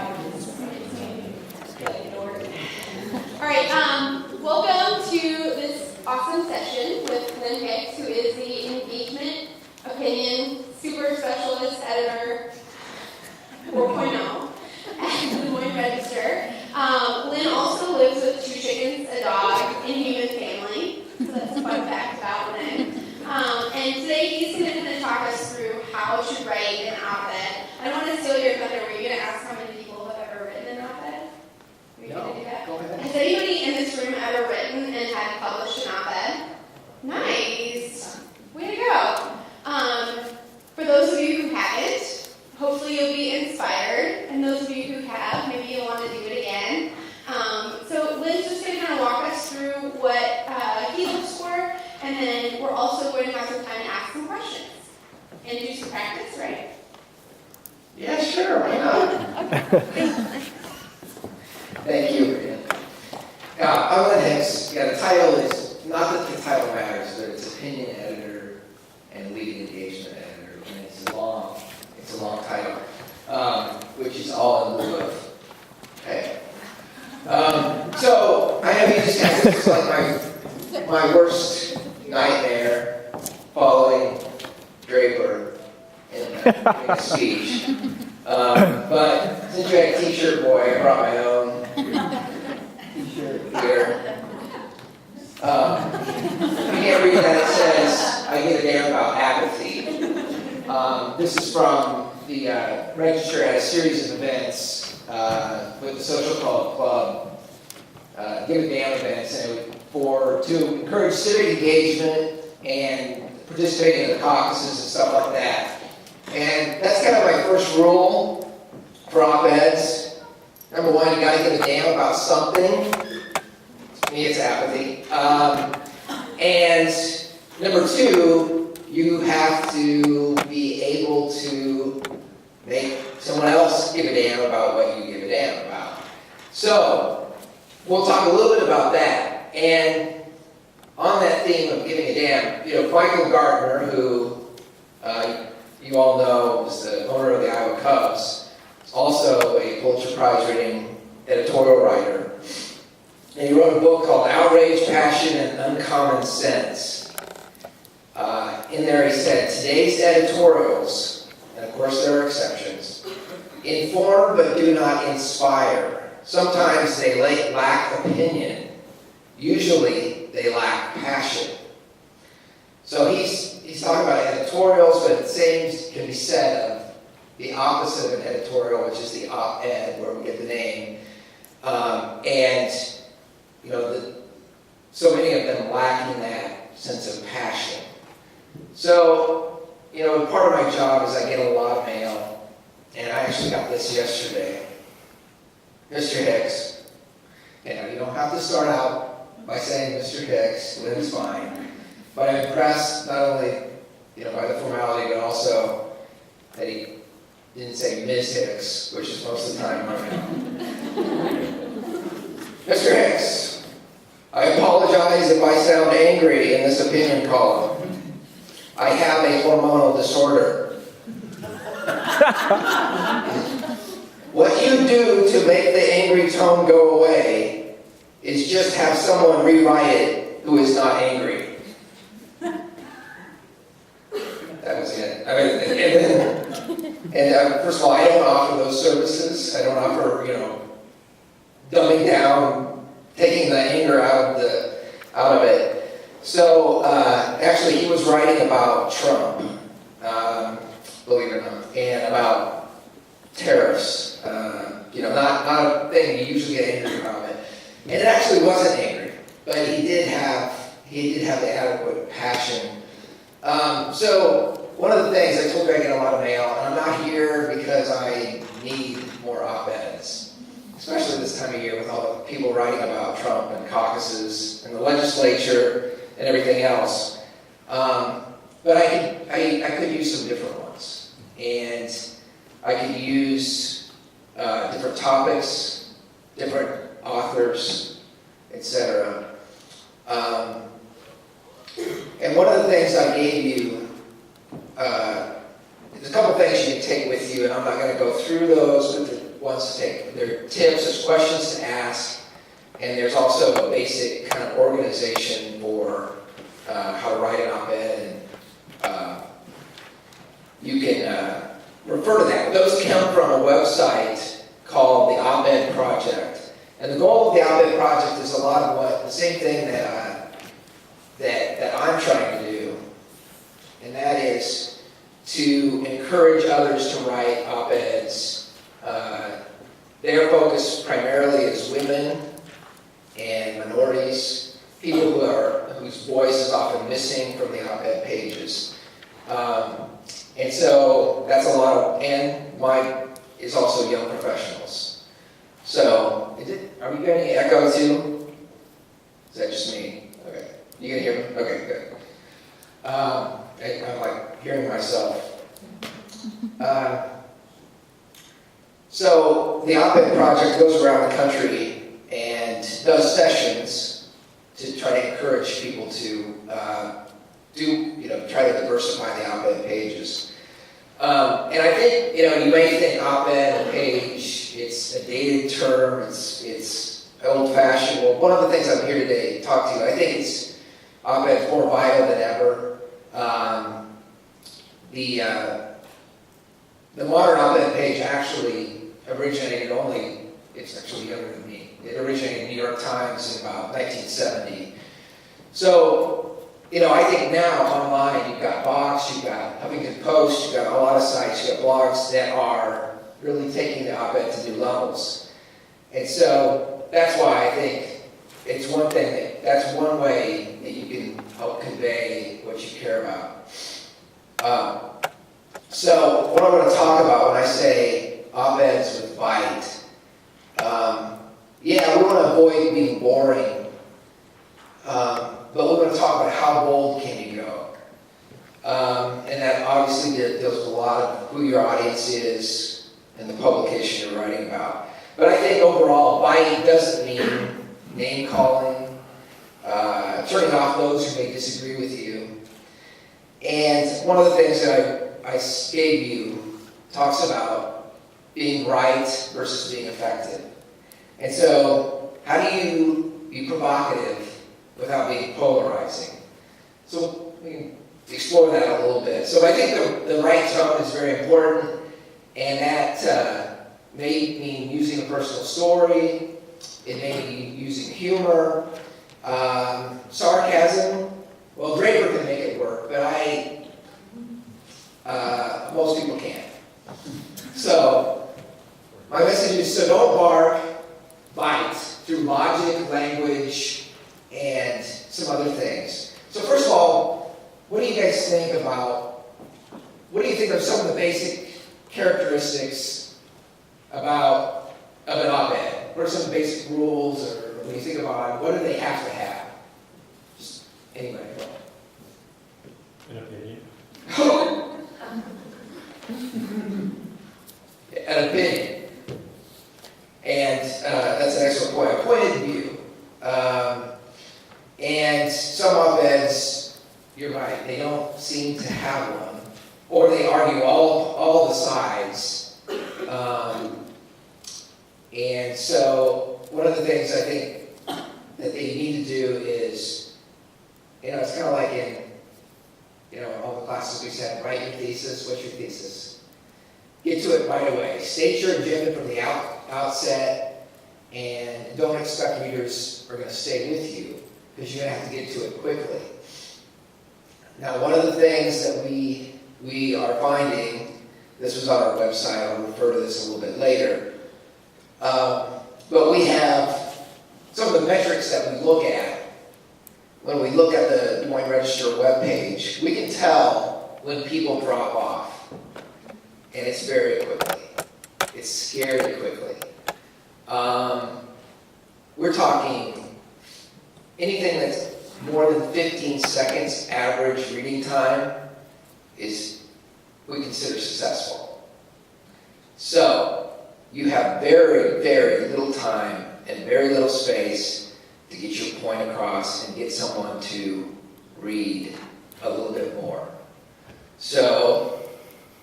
All right, welcome to this awesome session with Lynn Hicks, who is the Engagement Opinion Super Specialist Editor 4.0 at the Moines Register. Lynn also lives with 2 chickens, a dog, and human family. So that's a fun fact about Lynn. And today he's going to talk us through how to write an op-ed. I don't want to steal your thunder. Were you going to ask how many people have ever written an op-ed? Are you going to do that? Go ahead. Has anybody in this room ever written and had published an op-ed? Nice. Way to go. For those of you who haven't, hopefully you'll be inspired. And those of you who have, maybe you'll want to do it again. So Lynn's just going to kind of walk us through what he looks for. And then we're also going to have some time to ask some questions. And do some practice, right? Yeah, sure, why not? Thank you, Maria. I'm Lynn Hicks. Yeah, the title is, not that the title matters, but it's opinion editor and leading engagement editor. And it's a long title, which is all in lieu of pay. So, I know you just had this is like my worst nightmare following Draper in a speech. But since you had a t-shirt boy, I brought my own t-shirt here. You can't read that. It says, I give a damn about apathy. This is from the Register at a series of events with the Social Call Club. Give a damn events, and it was to encourage civic engagement and participating in the caucuses and stuff like that. And that's kind of my first rule for op-eds. Number one, you gotta give a damn about something. To me, it's apathy. And number two, you have to be able to make someone else give a damn about what you give a damn about. So, we'll talk a little bit about that. And on that theme of giving a damn, Michael Gardner, who you all know is the owner of the Iowa Cubs, is also a Pulitzer Prize-winning editorial writer. And he wrote a book called Outrage, Passion, and Uncommon Sense. In there he said, today's editorials, and of course there are exceptions, inform but do not inspire. Sometimes they lack opinion. Usually they lack passion. So he's talking about editorials, but the same can be said of the opposite of an editorial, which is the op-ed, where we get the name. So many of them lacking that sense of passion. So, part of my job is I get a lot of mail, and I actually got this yesterday. Mr. Hicks, you don't have to start out by saying Mr. Hicks, Lynn's fine, but I'm impressed not only, by the formality, but also that he didn't say Ms. Hicks, which is most of the time right now. Mr. Hicks, I apologize if I sound angry in this opinion column. I have a hormonal disorder. What you do to make the angry tone go away is just have someone rewrite it who is not angry. That was it. First of all, I don't offer those services. I don't offer, dumbing down, taking the anger out of it. So, actually, he was writing about Trump, believe it or not, and about tariffs. Not a thing you usually get angry about it. And it actually wasn't angry, but he did have the adequate passion. So one of the things, I told you I get a lot of mail, and I'm not here because I need more op-eds, especially this time of year with all the people writing about Trump and caucuses and the legislature and everything else. But I could use some different ones, and I could use different topics, different authors, etc. And one of the things I gave you, there's a couple things you can take with you, and I'm not going to go through those, but ones to take. There are tips, there's questions to ask, and there's also a basic kind of organization for how to write an op-ed, and you can refer to that. Those come from a website called the Op-Ed Project. And the goal of the Op-Ed Project is a lot of the same thing that I'm trying to do, and that is to encourage others to write op-eds. Their focus primarily is women and minorities, people whose voice is often missing from the op-ed pages. And so that's a lot of, and mine is also young professionals. So, are we getting any echo too? Is that just me? Okay. You can hear me? Okay, good. I'm like hearing myself. So the op-ed project goes around the country and does sessions to try to encourage people to try to diversify the op-ed pages. And I think, you may think op-ed and page, it's a dated term, it's old-fashioned. Well, one of the things I'm here today to talk to you, I think op-ed is more vital than ever. The modern op-ed page actually originated it's actually younger than me. It originated in the New York Times in about 1970. So, I think now online you've got Vox, you've got Huffington Post, you've got a lot of sites, you've got blogs that are really taking the op-ed to new levels. And so that's why I think it's one thing that's one way that you can help convey what you care about. So what I want to talk about when I say op-eds with bite, we want to avoid being boring, but we're going to talk about how bold can you go. And that obviously deals with a lot of who your audience is and the publication you're writing about. But I think overall, bite doesn't mean name-calling, turning off those who may disagree with you. And one of the things that I gave you talks about being right versus being effective. And so, how do you be provocative without being polarizing? So we can explore that a little bit. So I think the right tone is very important, and that may mean using a personal story, it may be using humor, sarcasm. Well, Draper can make it work, but most people can't. So, my message is, so don't bark, bite through logic, language, and some other things. So first of all, what do you guys think of some of the basic characteristics of an op-ed? What are some basic rules, or when you think about it, what do they have to have? Just anybody. An opinion. An opinion. And that's an excellent point. A point of view. And some op-eds, you're right, they don't seem to have one. Or they argue all the sides. And so one of the things I think that they need to do is, it's kind of like in, all the classes we said, write your thesis. What's your thesis? Get to it right away. State your agenda from the outset, and don't expect readers are going to stay with you, because you're going to have to get to it quickly. Now, one of the things that we are finding, this was on our website, I'll refer to this a little bit later, but we have some of the metrics that we look at. When we look at the Moines Register webpage, we can tell when people drop off, and it's very quickly. It's scary quickly. We're talking anything that's more than 15 seconds average reading time we consider successful. So you have very, very little time and very little space to get your point across and get someone to read a little bit more. So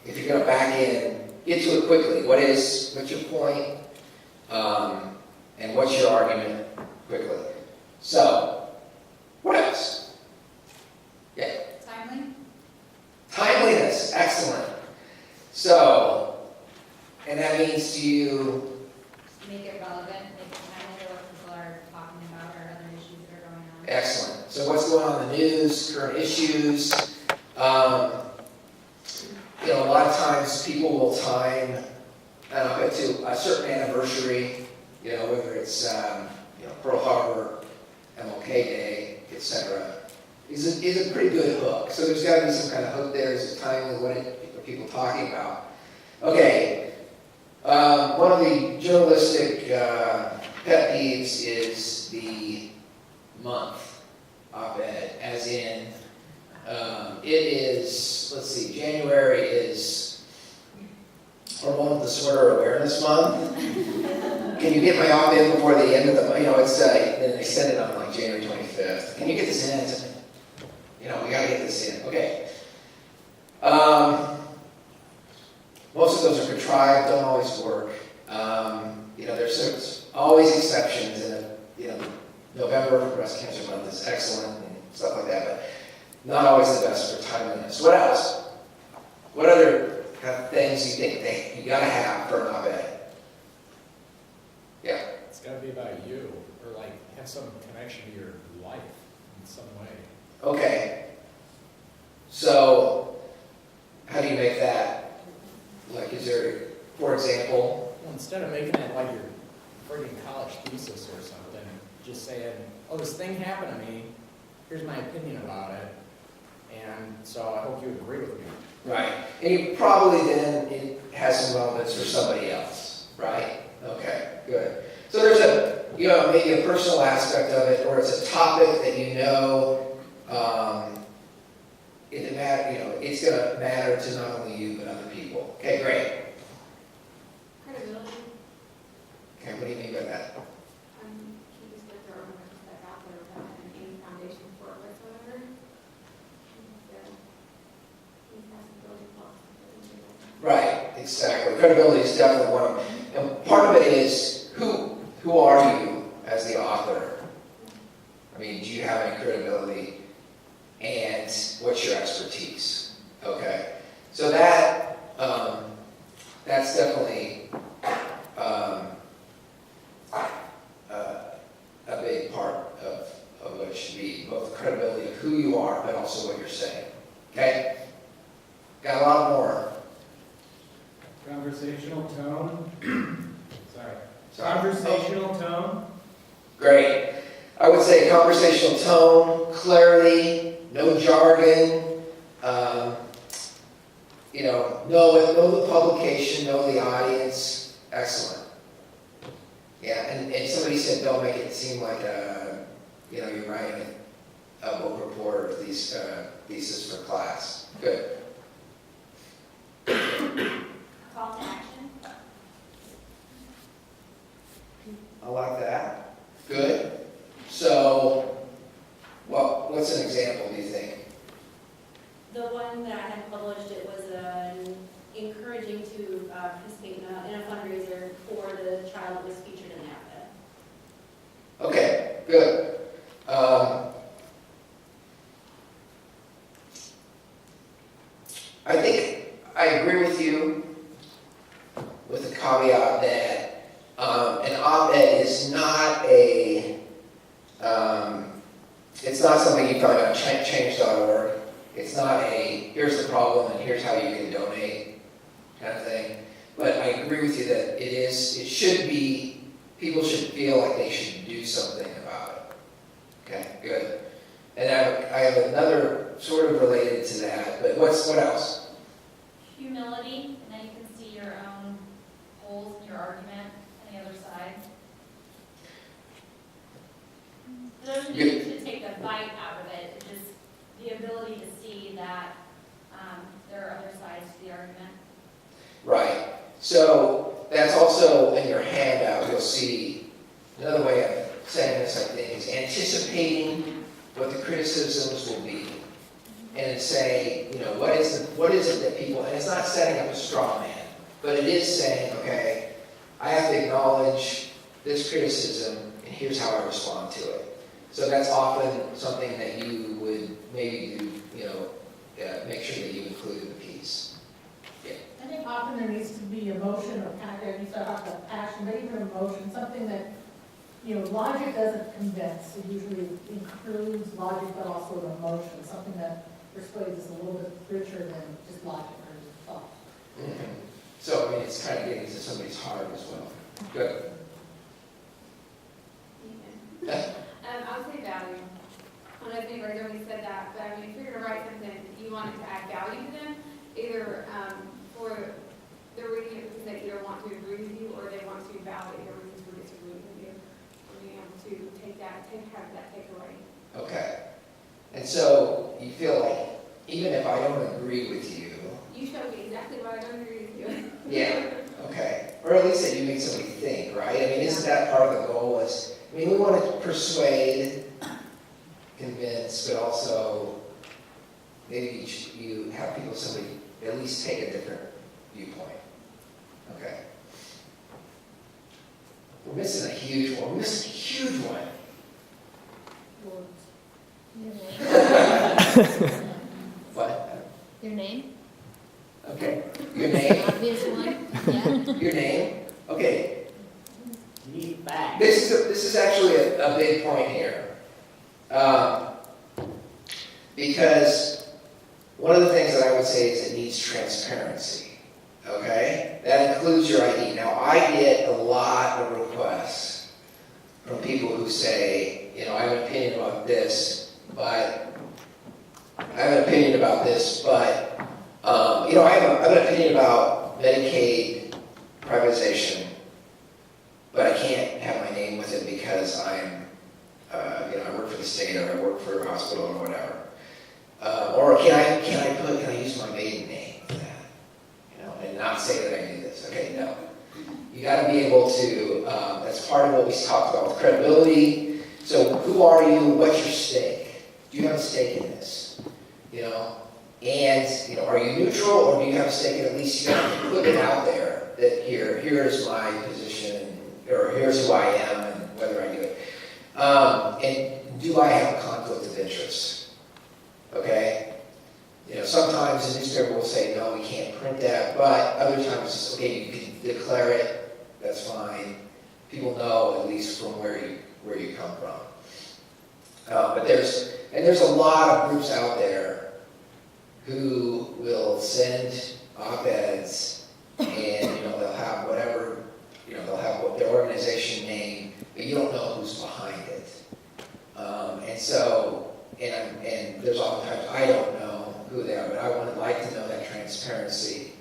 if you're going to back in get to it quickly. What's your point? And what's your argument quickly? So, what else? Yeah. Timeliness, excellent. So, and that means to you, Make it relevant, make it timely to what people are talking about or other issues that are going on. excellent. So what's going on in the news, current issues? A lot of times people will time to a certain anniversary, whether it's Pearl Harbor, MLK Day, etc. Is a pretty good hook. So there's got to be some kind of hook there. Is it timely? What are people talking about? Okay. One of the journalistic pet peeves is the month op-ed, as in it is, let's see, January is Hormonal Disorder Awareness Month. Can you get my op-ed before the end of the, it's been extended on like January 25th. Can you get this in? We gotta get this in. Okay. Most of those are contrived, don't always work. There's always exceptions, and November for Breast Cancer Month is excellent and stuff like that, but not always the best for timeliness. What else? What other kind of things you think you gotta have for an op-ed? Yeah. It's got to be about you, or like have some connection to your life in some way. Okay. So, how do you make that? Like, is there, for example? Well, instead of making it like your friggin' college thesis or something, just saying, oh, this thing happened to me, here's my opinion about it, and so I hope you agree with me. Right. And you probably then, it has some relevance for somebody else, right? Okay, good. So there's maybe a personal aspect of it, or it's a topic that it's going to matter to not only you, but other people. Okay, great. Credibility. Okay, what do you mean by that? She just put her own stuff out there without having any foundation for it whatsoever. Right, exactly. Credibility is definitely one of them. And part of it is, who are you as the author? I mean, do you have any credibility? And what's your expertise? Okay, so that's definitely a big part of what it should be, both the credibility of who you are, but also what you're saying. Okay, got a lot more. Conversational tone. Sorry. Sorry. Conversational tone. Great. I would say conversational tone, clarity, no jargon, know the publication, know the audience. Excellent. Yeah, and somebody said don't make it seem like you're writing a book report or thesis for class. Good. Call to action. I like that. Good. So, what's an example, do you think? The one that I had published, it was encouraging to participate in a fundraiser for the child that was featured in the op-ed. Okay, good. I think I agree with you with the caveat that an op-ed is not it's not something you find on change.org. It's not here's the problem and here's how you can donate kind of thing. But I agree with you that it should be, people should feel like they should do something about it. Okay, good. And I have another sort of related to that, but what else? Humility, and then you can see your own holes in your argument on the other side. It doesn't mean you should take the bite out of it, it's just the ability to see that there are other sides to the argument. Right. So that's also in your handout, you'll see, another way of saying this, I think, is anticipating what the criticisms will be. And say, what is it that people, and it's not setting up a straw man. but it is saying, okay, I have to acknowledge this criticism, and here's how I respond to it. So that's often something that you would maybe do, make sure that you include in the piece. I think often there needs to be emotion or passion, you start off with passion, but even emotion, something that, logic doesn't convince. It usually includes logic, but also an emotion, something that persuades us a little bit richer than just logic or thought. Mm-hmm. So, it's kind of getting to somebody's heart as well. Good. I would say value. One of the things where Jody said that, but if you're gonna write something, you want it to add value to them, either for the reading it because they either want to agree with you or they want to validate their reasons for disagreeing with you. Or being able to have that takeaway. Okay. And so, you feel like, even if I don't agree with you, You showed me exactly why I don't agree with you. yeah, okay. Or at least that you make somebody think, right? Isn't that part of the goal is, we want to persuade, convince, but also maybe you have somebody at least take a different viewpoint. Okay. We're missing a huge one. What? Your name? Okay. Your name? Obvious one? Yeah. Your name? Okay. Need back. This is actually a big point here. Because one of the things that I would say is it needs transparency. Okay? That includes your ID. Now, I get a lot of requests from people who say, I have an opinion about this, but I have an opinion about Medicaid privatization, but I can't have my name with it because I work for the state or I work for a hospital or whatever. Or can I use my maiden name for that? And not say that I do this. Okay, no. You got to be able to. That's part of what we talked about with credibility. So, who are you? What's your stake? Do you have a stake in this? And are you neutral, or do you have a stake in at least you have to put it out there that here's my position, or here's who I am, and whether I do it. And do I have a conflict of interest? Okay. Sometimes the newspaper will say, no, we can't print that, but other times, okay, you can declare it, that's fine. People know at least from where you come from. But there's a lot of groups out there who will send op-eds and they'll have whatever, they'll have their organization name, but you don't know who's behind it. And there's oftentimes I don't know who they are, but I would like to know that transparency.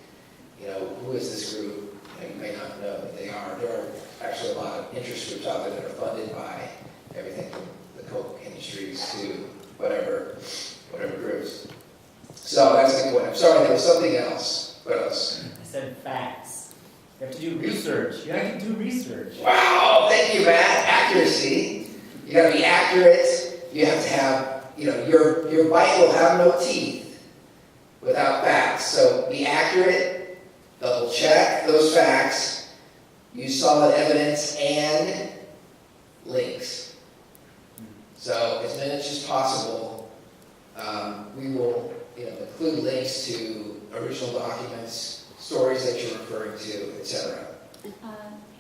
Who is this group? You may not know that they are. There are actually a lot of interest groups out there that are funded by everything from the Coke industries to whatever groups. So that's a good point. I'm sorry, there was something else. What else? I said facts. You have to do research. You have to do research. Wow, thank you, Matt. Accuracy. You got to be accurate. You have to have, your bite will have no teeth without facts. So be accurate, double check those facts, use solid evidence and links. So as much as possible, we will include links to original documents, stories that you're referring to, etc.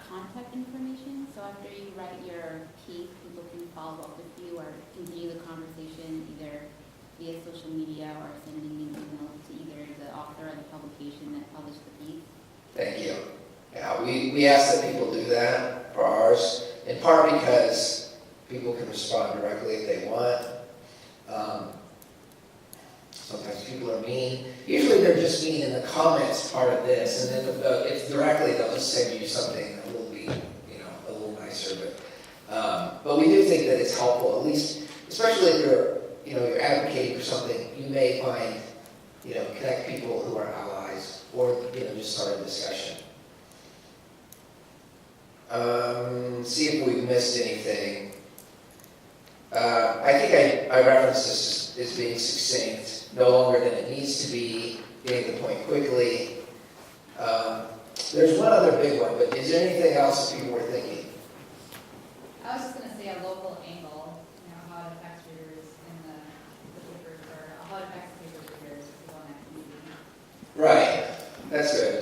Contact information, so after you write your piece, people can follow up with you or continue the conversation either via social media or sending an email to either the author or the publication that published the piece. Thank you. Yeah, we ask that people do that for ours, in part because people can respond directly if they want. Sometimes people are mean. Usually they're just mean in the comments part of this, and then if directly they'll just send you something a little mean, a little nicer. But we do think that it's helpful, at least, especially if you're advocating for something. You may find, connect people who are allies, or just start a discussion. See if we've missed anything. I think I referenced this as being succinct, no longer than it needs to be, getting the point quickly. There's one other big one, but is there anything else that people were thinking? I was just gonna say a local angle, how it affects readers in the papers, or how it affects paper readers people in that community. Right, that's good.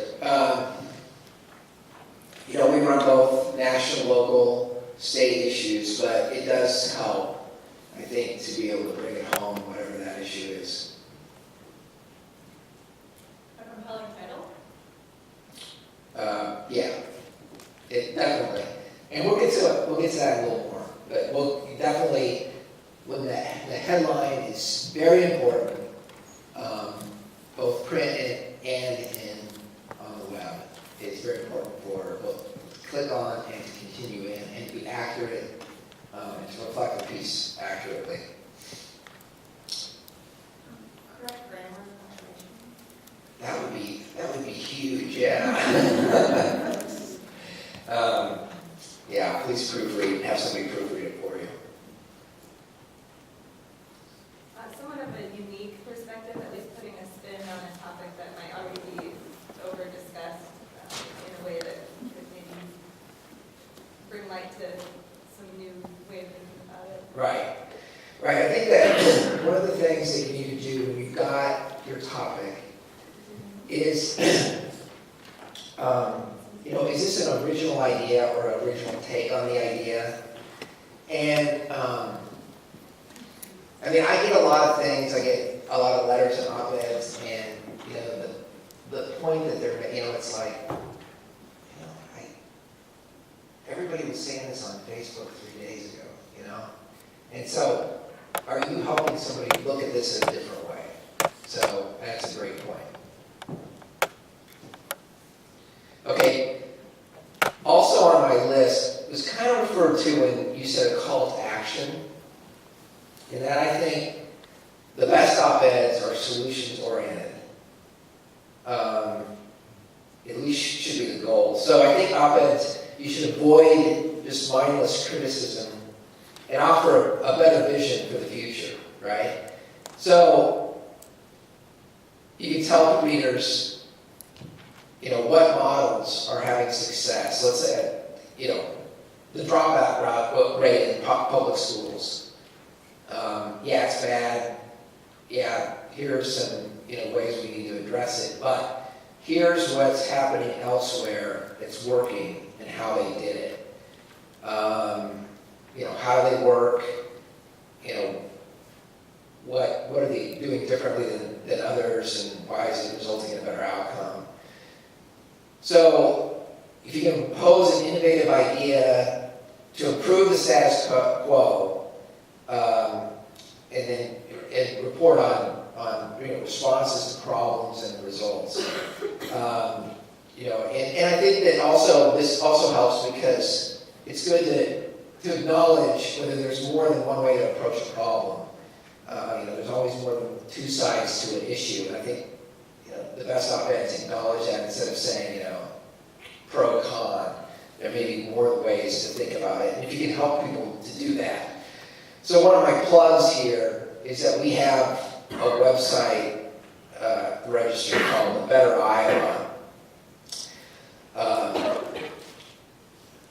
We run both national, local, state issues, but it does help, I think, to be able to bring it home, whatever that issue is. A compelling title? Yeah, it definitely. And we'll get to that a little more, but we'll definitely, when the headline is very important, both print and on the web. It's very important for both to click on and to continue in and to be accurate, and to reflect the piece accurately. Correct grammar and That would be huge, yeah. Yeah, please proofread, have somebody proofread it for you. Somewhat of a unique perspective, at least putting a spin on a topic that might already be over-discussed in a way that could maybe bring light to some new way of thinking about it. Right. I think that one of the things that you need to do when you've got your topic is, is this an original idea or an original take on the idea? And, I get a lot of things, I get a lot of letters and op-eds, and, the point that they're, it's like, everybody was saying this on Facebook 3 days ago, And so, are you helping somebody look at this in a different way? So, that's a great point. Okay, also on my list, it was kind of referred to when you said a call to action, in that I think the best op-eds are solutions-oriented. At least should be the goal. So I think op-eds, you should avoid just mindless criticism and offer a better vision for the future, right? So you can tell readers, what models are having success. Let's say, the dropout rate in public schools. Yeah, it's bad. Yeah, here are some, ways we need to address it. But here's what's happening elsewhere that's working and how they did it. How do they work? What are they doing differently than others, and why is it resulting in a better outcome? So, if you can propose an innovative idea to improve the status quo, and report on responses to problems and results. And I think that this also helps because it's good to acknowledge whether there's more than one way to approach a problem. There's always more than two sides to an issue, and I think the best op-eds acknowledge that instead of saying pro con. There may be more ways to think about it, and if you can help people to do that. So one of my plugs here is that we have a website register called The Better Iowa.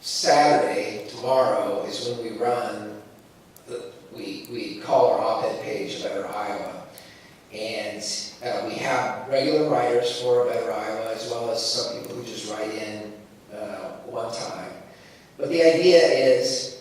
Saturday, tomorrow, is when we run, we call our op-ed page Better Iowa. And we have regular writers for Better Iowa, as well as some people who just write in one time. But the idea is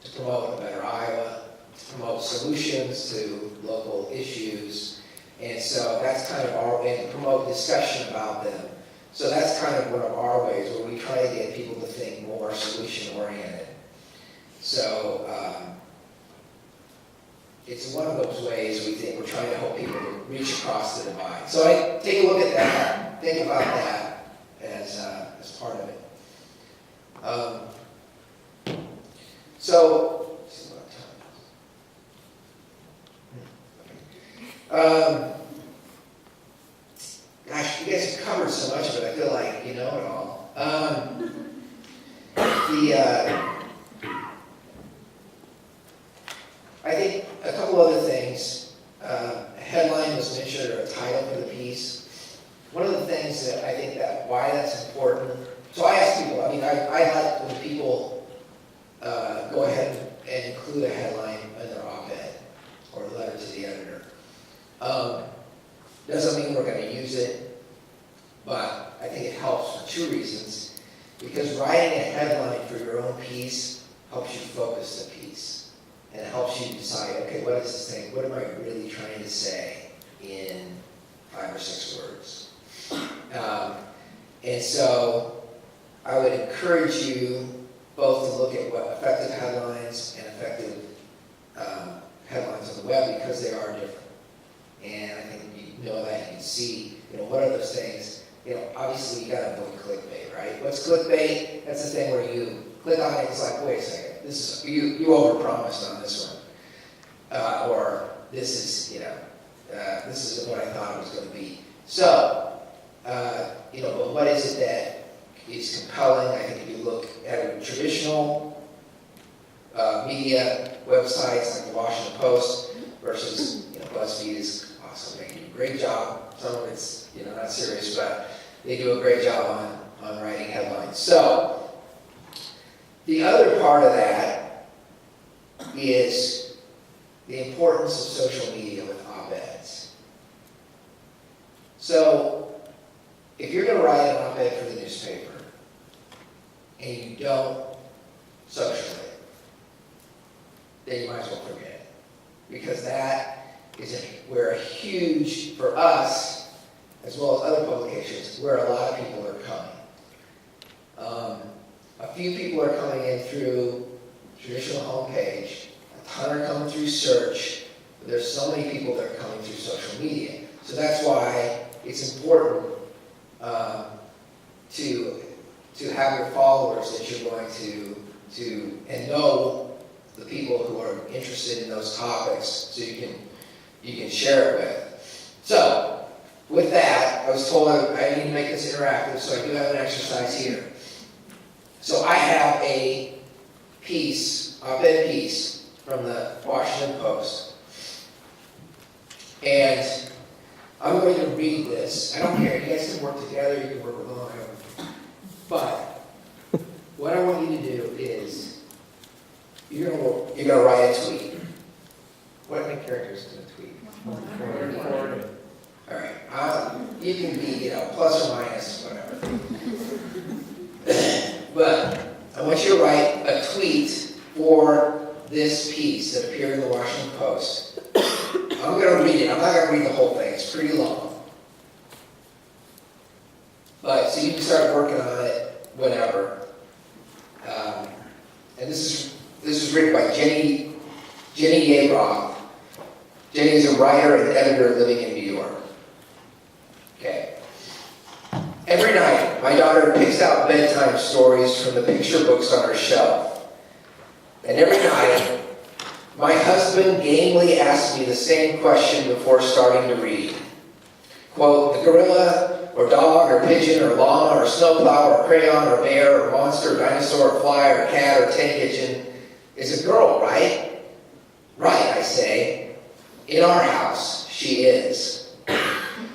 to promote a better Iowa, to promote solutions to local issues, and so that's kind of and to promote discussion about them. So that's kind of one of our ways where we try to get people to think more solution-oriented. So it's one of those ways we think we're trying to help people to reach across the divide. So I take a look at that, think about that as part of it. Gosh, you guys have covered so much of it, I feel like you know it all. I think a couple other things. A headline was mentioned, or a title for the piece. One of the things that I think that Because writing a headline for your own piece helps you focus the piece. And it helps you decide, okay, what is this thing? What am I really trying to say in 5 or 6 words? And so I would encourage you both to look at what effective headlines and effective headlines on the web, because they are different. And I think you know that, you can see, what are those things? Obviously you gotta avoid clickbait, right? What's clickbait? That's the thing where you click on it, it's like, wait a second, this is, you overpromised on this one. Or this is, this is what I thought it was gonna be. So, but what is it that is compelling? I think if you look at traditional media websites like the Washington Post versus, BuzzFeed is also making a great job. Some of it's, not serious, but they do a great job on writing headlines. So, the other part of that is the importance of social media with op-eds. So, if you're going to write an op-ed for the newspaper and you don't social it, then you might as well forget it. Because that is where a huge, for us, as well as other publications, where a lot of people are coming. A few people are coming in through traditional homepage, a ton are coming through search, but there's so many people that are coming through social media. So that's why it's important to have your followers that you're going to and know the people who are interested in those topics, so you can share it with. So, with that, I was told I need to make this interactive, so I do have an exercise here. So I have a piece, op-ed piece, from the Washington Post. And I'm going to read this. I don't care, you guys can work together, you can work alone. But what I want you to do is, you're going to write a tweet. What many characters in a tweet? 40. All right. You can be, plus or minus, whatever. But I want you to write a tweet for this piece that appeared in the Washington Post. I'm going to read it. I'm not going to read the whole thing. It's pretty long. But so you can start working on it whenever. And this is written by Jenny Yabrock. Jenny is a writer and editor living in New York. Okay. Every night, my daughter picks out bedtime stories from the picture books on her shelf. And every night, my husband gamely asks me the same question before starting to read. Quote, the gorilla, or dog, or pigeon, or llama, or snowplow, or crayon, or bear, or monster, or dinosaur, or fly, or cat, or tin kitchen is a girl, right? Right, I say. In our house, she is.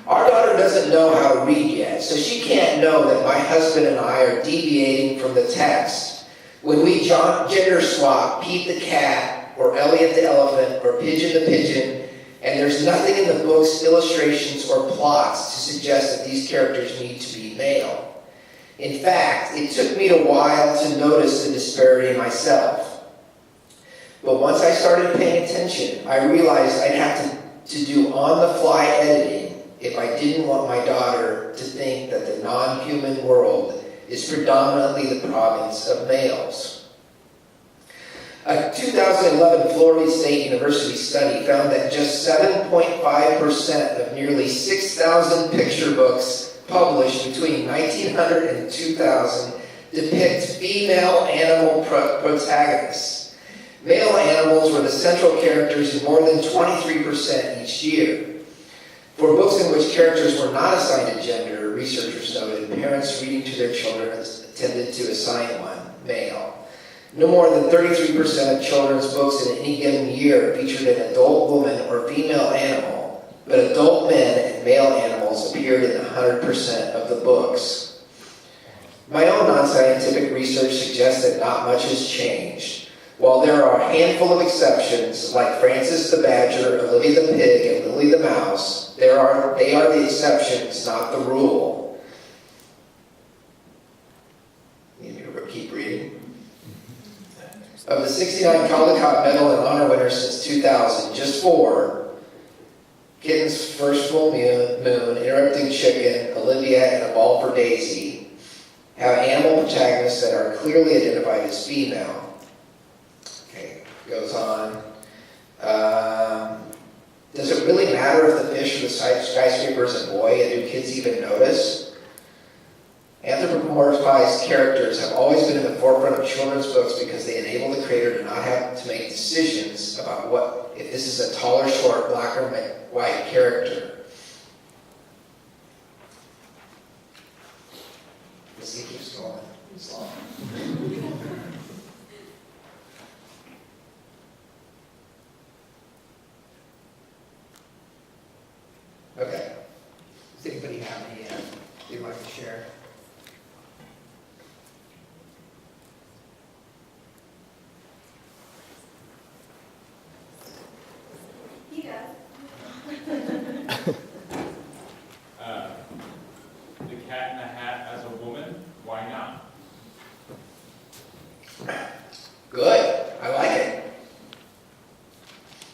Our daughter doesn't know how to read yet, so she can't know that my husband and I are deviating from the text. When we gender swap Pete the cat, or Elliot the elephant, or Pigeon the pigeon, and there's nothing in the book's illustrations or plots to suggest that these characters need to be male. In fact, it took me a while to notice the disparity myself. But once I started paying attention, I realized I'd have to do on-the-fly editing if I didn't want my daughter to think that the non-human world is predominantly the province of males. A 2011 Florida State University study found that just 7.5% of nearly 6,000 picture books published between 1900 and 2000 depict female animal protagonists. Male animals were the central characters in more than 23% each year. For books in which characters were not assigned a gender, researchers noted parents reading to their children tended to assign one, male. No more than 33% of children's books in any given year featured an adult woman or female animal, but adult men and male animals appeared in 100% of the books. My own non-scientific research suggests that not much has changed. While there are a handful of exceptions, like Francis the Badger, Olivia the Pig, and Lily the Mouse, they are the exceptions, not the rule. keep reading. Of the 69 Caldecott Medal and Honor winners since 2000, just 4, Kitten's First Full Moon, Interrupting Chicken, Olivia, and A Ball for Daisy, have animal protagonists that are clearly identified as female. Okay, goes on. Does it really matter if the fish or the skyscraper is a boy, and do kids even notice? Anthropomorphized characters have always been in the forefront of children's books because they enable the creator to not have to make decisions about if this is a tall or short, black or white character. This keeps going. It's long. Okay. Does anybody have any they'd like to share? He does. The Cat in the Hat as a woman, why not? Good. I like it.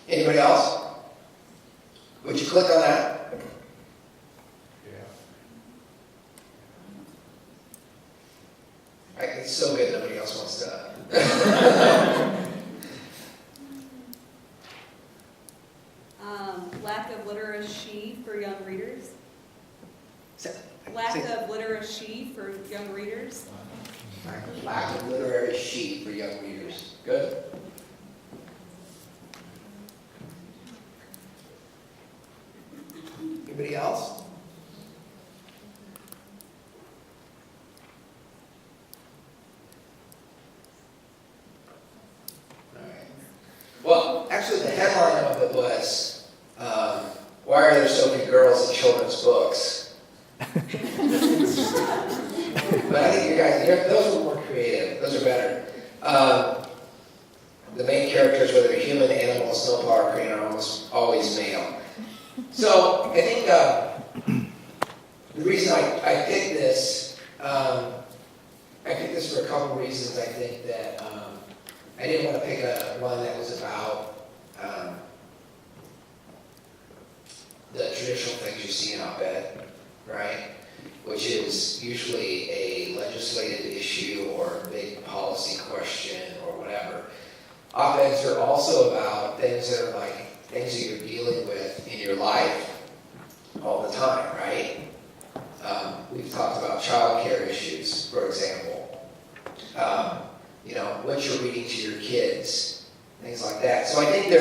Anybody else? Would you click on that? Yeah. It's so good nobody else wants to. Lack of literacy for young readers. Say- Lack of literacy for young readers. Lack of literary sheet for young readers. Good. Anybody else? All right. Well, actually, the headline of it was, "Why are there so few girls in children's books?" But I think you guys, those are more creative. Those are better. The main characters, whether they're human, animal, snowplow, or crane, are almost always male. So I think the reason I picked this, I picked this for a couple reasons. I think that I didn't want to pick one that was about the traditional things you see in op-ed, right? Which is usually a legislative issue or a big policy question or whatever. Op-eds are also about things that are like things that you're dealing with in your life all the time, right? We've talked about childcare issues, for example. What you're reading to your kids, things like that. So I think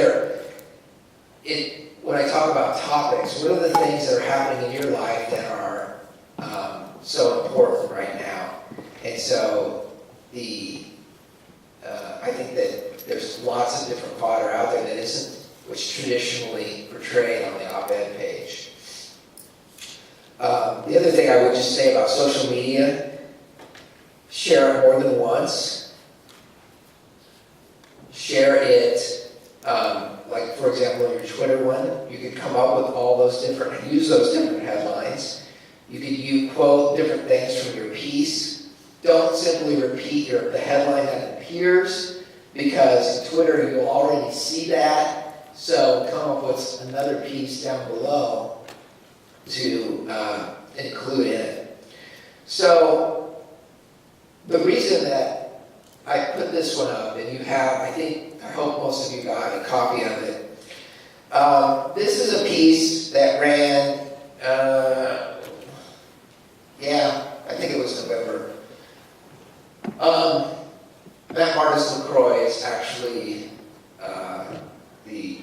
when I talk about topics, what are the things that are happening in your life that are so important right now? And so I think that there's lots of different fodder out there that isn't what's traditionally portrayed on the op-ed page. The other thing I would just say about social media, share it more than once. Share it, like for example, in your Twitter one, you could come up with all those different, use those different headlines. You quote different things from your piece. Don't simply repeat the headline that appears, because in Twitter you'll already see that. So come up with another piece down below to include in it. So the reason that I put this one up, and I hope most of you got a copy of it. This is a piece that ran, I think it was November. Matt Martis LaCroix is actually the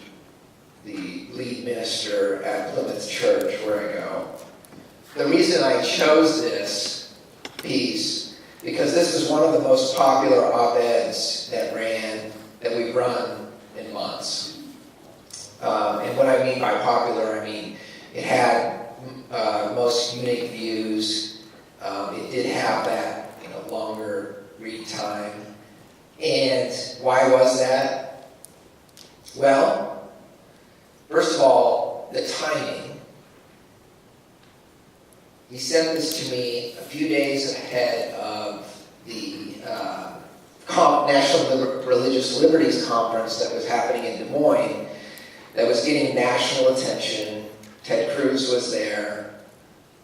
lead minister at Plymouth Church, where I go. The reason I chose this piece, because this is one of the most popular op-eds that we've run in months. And what I mean by popular, I mean it had most unique views. It did have that longer read time. And why was that? Well, first of all, the timing. He sent this to me a few days ahead of the National Religious Liberties Conference that was happening in Des Moines that was getting national attention. Ted Cruz was there,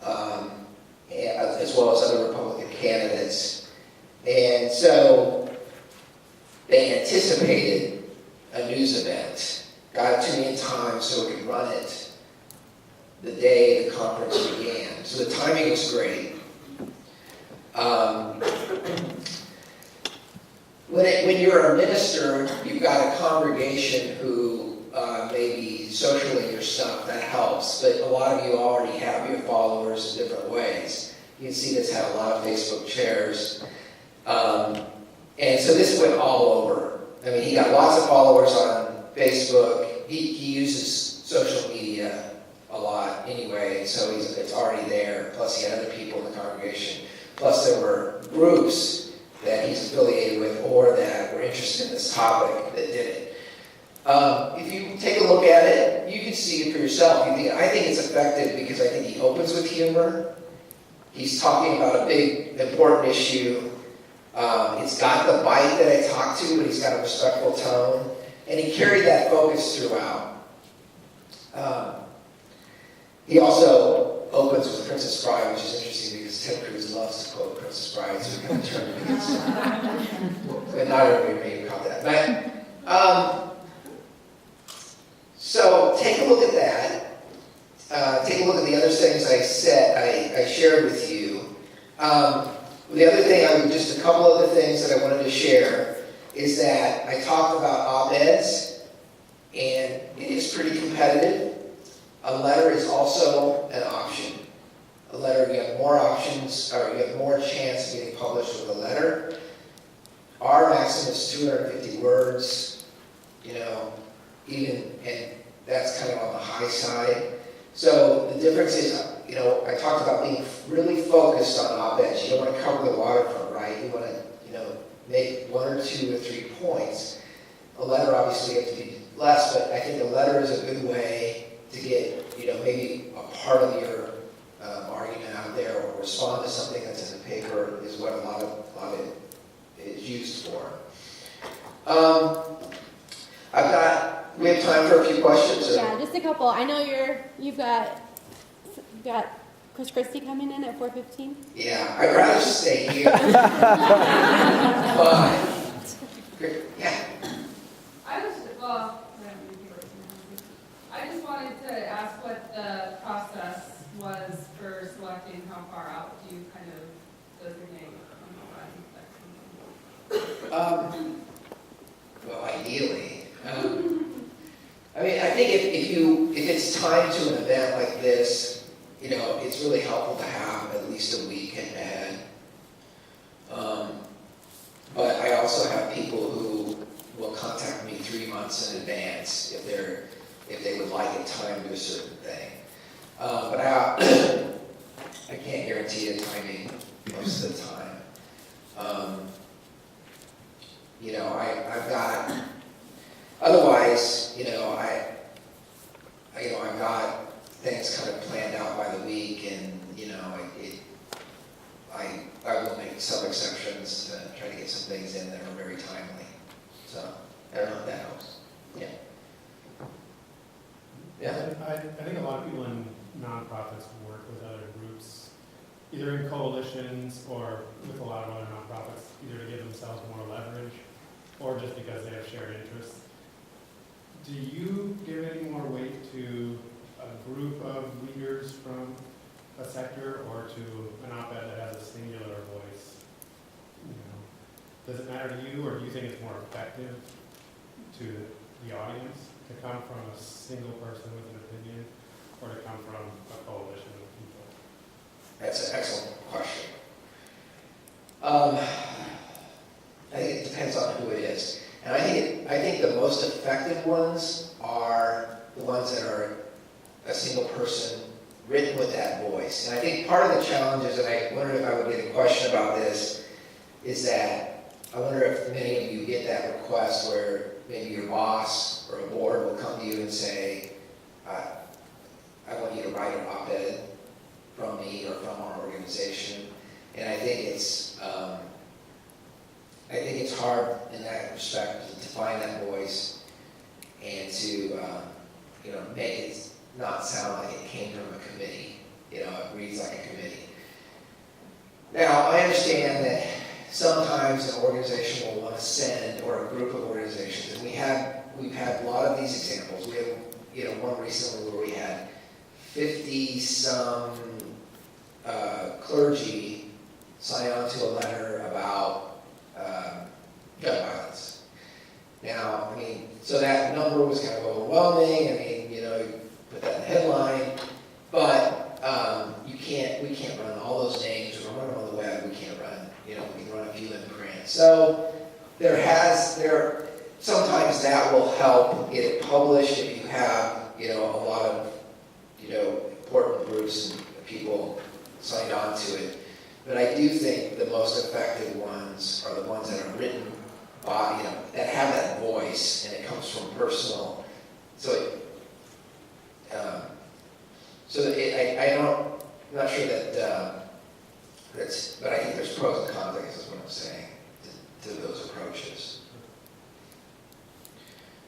as well as other Republican candidates. And so they anticipated a news event, got it to me in time so we could run it the day the conference began. So the timing was great. When you're a minister, you've got a congregation who may be socially your stuff, that helps, but a lot of you already have your followers in different ways. You can see this had a lot of Facebook shares. And so this went all over. I mean, he got lots of followers on Facebook. He uses social media a lot anyway, so it's already there. Plus he had other people in the congregation. Plus there were groups that he's affiliated with or that were interested in this topic that did it. If you take a look at it, you can see it for yourself. I think it's effective because I think he opens with humor. He's talking about a big, important issue. It's got the bite that I talked to, but he's got a respectful tone. And he carried that focus throughout. He also opens with Princess Bride, which is interesting because Ted Cruz loves to quote Princess Bride, so we kind of turned against it. But not everybody may have caught that. But, so take a look at that. Take a look at the other things I shared with you. The other thing, just a couple other things that I wanted to share is that I talked about op-eds, and it is pretty competitive. A letter is also an option. A letter, you have more options, or you have more chance of getting published with a letter. Our maximum is 250 words, and that's kind of on the high side. So the difference is, I talked about being really focused on op-eds. You don't want to cover the waterfront, right? You want to, make 1 or 2 or 3 points. A letter obviously has to be less, but I think a letter is a good way to get, maybe a part of your argument out there, or respond to something that's in the paper is what a lot of it is used for. We have time for a few questions. Yeah, just a couple. I know you've got Chris Christie coming in at 4:15. Yeah, I'd rather stay here. But, yeah. I just wanted to ask what the process was for selecting how far out do you kind of designate Well, ideally. I think if it's tied to an event like this, it's really helpful to have at least a week ahead. But I also have people who will contact me 3 months in advance if they would like it timed to a certain thing. But I can't guarantee the timing most of the time. I've got. Otherwise, I've got things kind of planned out by the week, and I will make some exceptions to try to get some things in that are very timely. So I don't know if that helps. Yeah. Yeah. I think a lot of people in nonprofits work with other groups, either in coalitions or with a lot of other nonprofits, either to give themselves more leverage or just because they have shared interests. Do you give any more weight to a group of leaders from a sector or to an op-ed that has a singular voice? Does it matter to you, or do you think it's more effective to the audience to come from a single person with an opinion or to come from a coalition of people? That's an excellent question. I think it depends on who it is. And I think the most effective ones are the ones that are a single person written with that voice. And I think part of the challenge is, and I wondered if I would get a question about this, is that I wonder if many of you get that request where maybe your boss or a board will come to you and say, I want you to write an op-ed from me or from our organization. And I think it's it's hard in that respect to find that voice and to, you know, make it not sound like it came from a committee. You know, it reads like a committee. Now, I understand that sometimes an organization will want to send, or a group of organizations, and we've had a lot of these examples. We have, you know, one recently where we had 50-some clergy sign on to a letter about gun violence. Now, I mean, so that number was kind of overwhelming. I mean, you know, you put that in the headline, but we can't run all those names. We're running on the web. We can't run, you know, we can run a few in print. So sometimes that will help get it published if you have, you know, a lot of, you know, important groups and people signed on to it. But I do think the most effective ones are the ones that are written by, you know, that have that voice and it comes from personal. So, I'm not sure that but I think there's pros and cons, I guess is what I'm saying, to those approaches.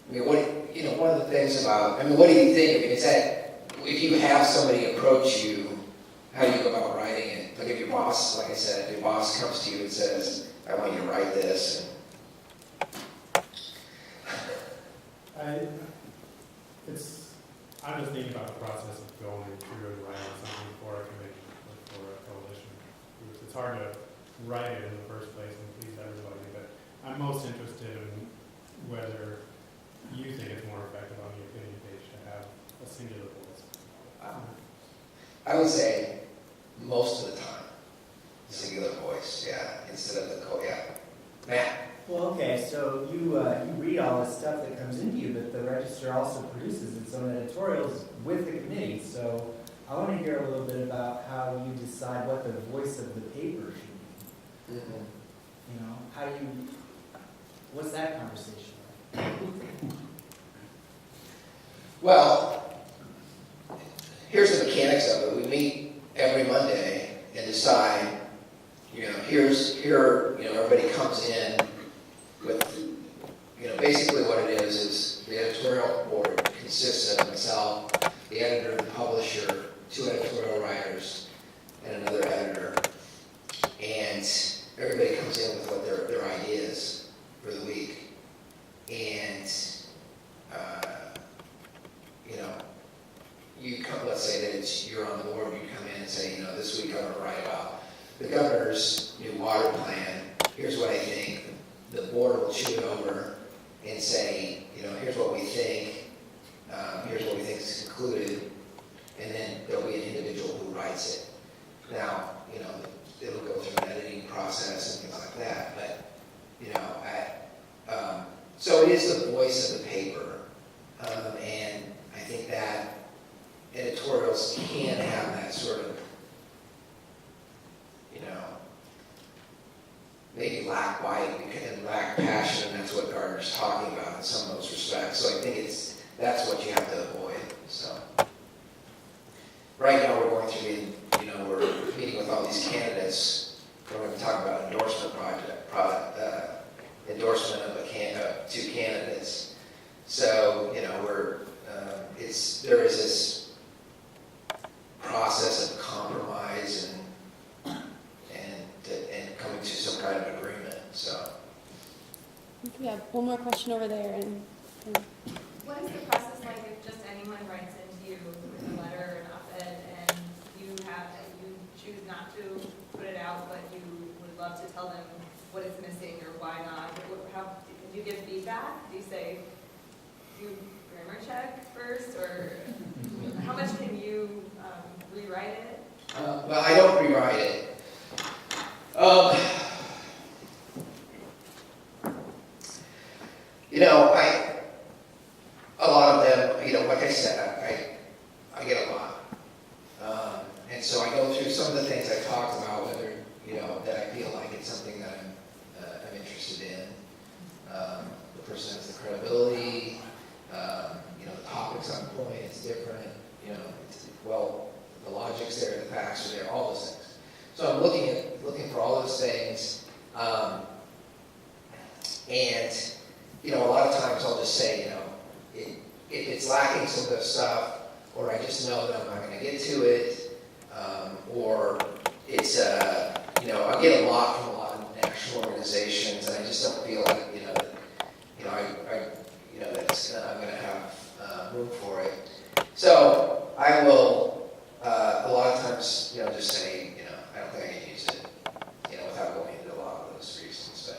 I mean, one of the things about, I mean, what do you think? I mean, is that if you have somebody approach you, how do you go about writing it? Like if your boss, like I said, if your boss comes to you and says, I want you to write this. I'm just thinking about the process of going through and writing something for a committee or for a coalition. It's hard to write it in the first place and please everybody, but I'm most interested in whether you think it's more effective on the opinion page to have a singular voice. I would say most of the time, singular voice, yeah, instead of the Matt? Well, okay, so you read all this stuff that comes into you, but the Register also produces its own editorials with the committee. So I want to hear a little bit about how you decide what the voice of the paper should be. Mm-hmm. You know, what's that conversation like? Well, here's the mechanics of it. We meet every Monday and decide, you know, everybody comes in with, you know, basically what it is the editorial board consists of myself, the editor, the publisher, 2 editorial writers, and another editor. And everybody comes in with what their ideas for the week. And, you know, let's say that you're on the board, you come in and say, you know, this week I'm going to write about the governor's new water plan. Here's what I think. The board will chew it over and say, you know, here's what we think. Here's what we think is concluded. And then there'll be an individual who writes it. Now, you know, it'll go through an editing process and things like that. But, you know, so it is the voice of the paper. And I think that editorials can have that sort of, you know, maybe lack light and lack passion, and that's what Gardner's talking about in some of those respects. So I think that's what you have to avoid. So right now we're going through, you know, we're meeting with all these candidates. We're going to talk about endorsement endorsement of 2 candidates. So, you know, there is this process of compromise and coming to some kind of agreement. So We have one more question over there. What is the process like if just anyone writes into you with a letter or an op-ed and you choose not to put it out, but you would love to tell them what is missing or why not? Do you give feedback? Do you say, do you grammar check first, or how much can you rewrite it? Well, I don't rewrite it. You know, a lot of them, you know, like I said, I get a lot. And so I go through some of the things I talked about, whether, you know, that I feel like it's something that I'm interested in. The person has the credibility, you know, the topic's on point, it's different, you know, the logic's there, the facts are there, all those things. So I'm looking for all those things. And, you know, a lot of times I'll just say, you know, if it's lacking some good stuff, or I just know that I'm not gonna get to it, or it's, you know, I get a lot from a lot of national organizations, and I just don't feel like, you know, that I'm gonna have room for it. So I will, a lot of times, you know, just say, you know, I don't think I can use it, you know, without going into a lot of those reasons.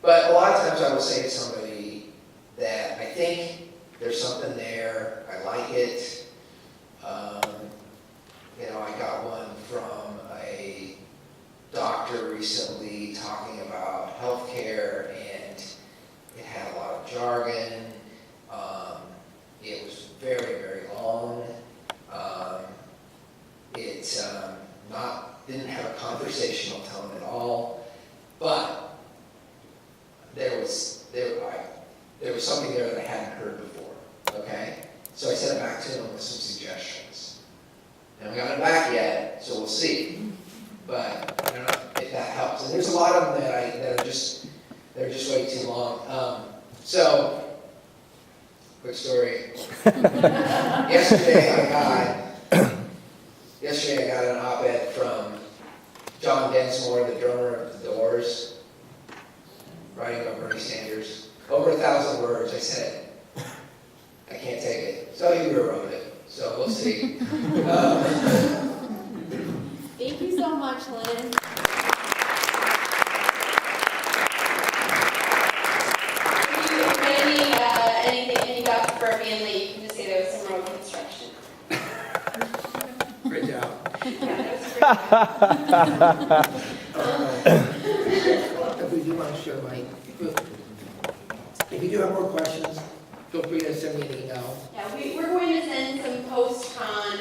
But a lot of times I will say to somebody that I think there's something there, I like it. You know, I got one from a doctor recently talking about healthcare, and it had a lot of jargon. It was very, very long. It didn't have a conversational tone at all, but there was something there that I hadn't heard before. Okay, so I sent it back to him with some suggestions. And we haven't back yet, so we'll see. But I don't know if that helps. And there's a lot of them that are just way too long. So, quick story. Yesterday I got an op-ed from John Densmore, the drummer of the Doors, writing about Bernie Sanders. Over 1,000 words. I said, I can't take it. So he rewrote it. So we'll see. Thank you so much, Lynn. Any doubts for a family, you can just say there was some road construction. Great job. Yeah, that was great. If we do want to share my, if you do have more questions, feel free to send me an email. Yeah, we're going to send some post-con